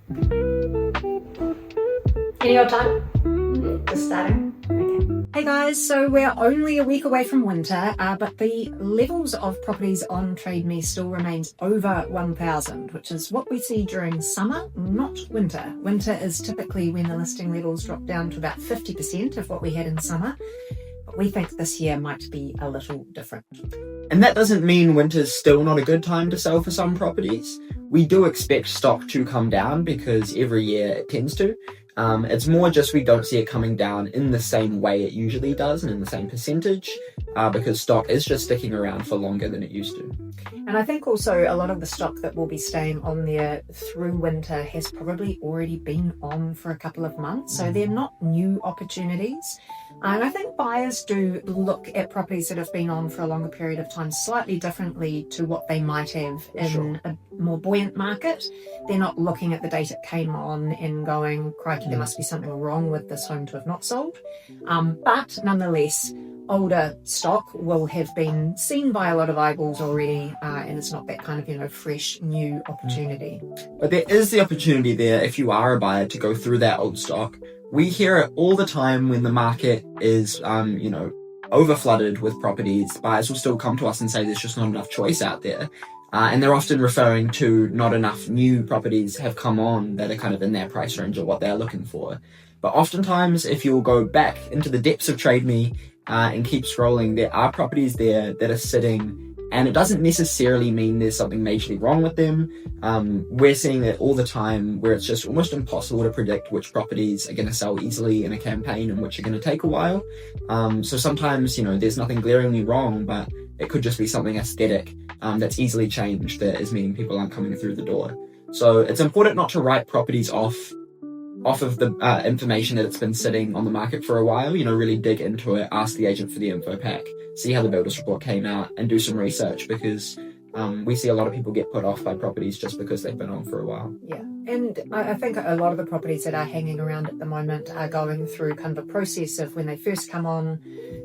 Any your time? Just starting. Okay. Hey guys, so we're only a week away from winter, but the levels of properties on Trade Me still remains over 1,000, which is what we see during summer, not winter. Winter is typically when the listing levels drop down to about 50% of what we had in summer, but we think this year might be a little different. And that doesn't mean winter's still not a good time to sell for some properties. We do expect stock to come down because every year it tends to. It's more just we don't see it coming down in the same way it usually does and in the same percentage because stock is just sticking around for longer than it used to. And I think also a lot of the stock that will be staying on there through winter has probably already been on for a couple of months, so they're not new opportunities. And I think buyers do look at properties that have been on for a longer period of time slightly differently to what they might have in a more buoyant market. They're not looking at the date it came on and going, crikey, there must be something wrong with this home to have not sold. But nonetheless, older stock will have been seen by a lot of eyeballs already, and it's not that kind of, fresh, new opportunity. But there is the opportunity there if you are a buyer to go through that old stock. We hear it all the time when the market is, over flooded with properties. Buyers will still come to us and say there's just not enough choice out there. And they're often referring to not enough new properties have come on that are kind of in their price range or what they're looking for. But oftentimes, if you'll go back into the depths of Trade Me and keep scrolling, there are properties there that are sitting, and it doesn't necessarily mean there's something majorly wrong with them. We're seeing it all the time where it's just almost impossible to predict which properties are going to sell easily in a campaign and which are going to take a while. So sometimes, there's nothing glaringly wrong, but it could just be something aesthetic that's easily changed that is meaning people aren't coming through the door. So it's important not to write properties off of the information that it's been sitting on the market for a while. Really dig into it, ask the agent for the info pack, see how the builder's report came out, and do some research because we see a lot of people get put off by properties just because they've been on for a while. Yeah, and I think a lot of the properties that are hanging around at the moment are going through kind of a process of when they first come on,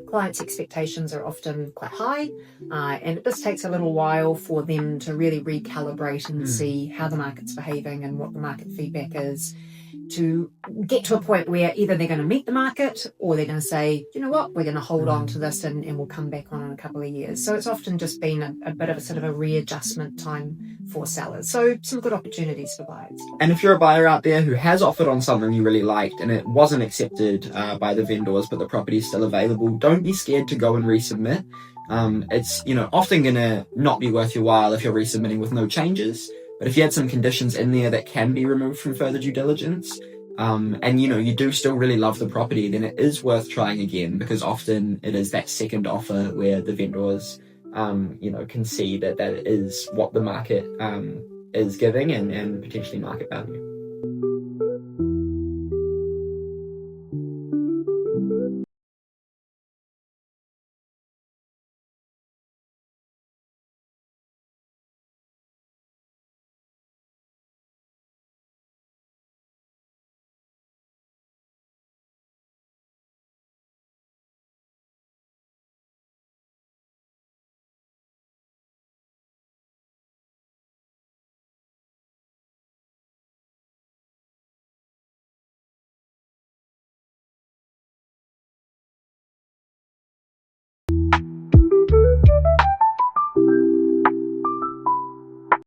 clients' expectations are often quite high, and it just takes a little while for them to really recalibrate and see how the market's behaving and what the market feedback is, to get to a point where either they're going to meet the market or they're going to say, you know what, we're going to hold on to this and we'll come back on in a couple of years. So it's often just been a bit of a sort of a readjustment time for sellers. So some good opportunities for buyers. And if you're a buyer out there who has offered on something you really liked and it wasn't accepted by the vendors, but the property is still available, don't be scared to go and resubmit. It's, often going to not be worth your while if you're resubmitting with no changes. But if you had some conditions in there that can be removed from further due diligence, and you do still really love the property, then it is worth trying again, because often it is that second offer where the vendors, can see that is what the market is giving and potentially market value.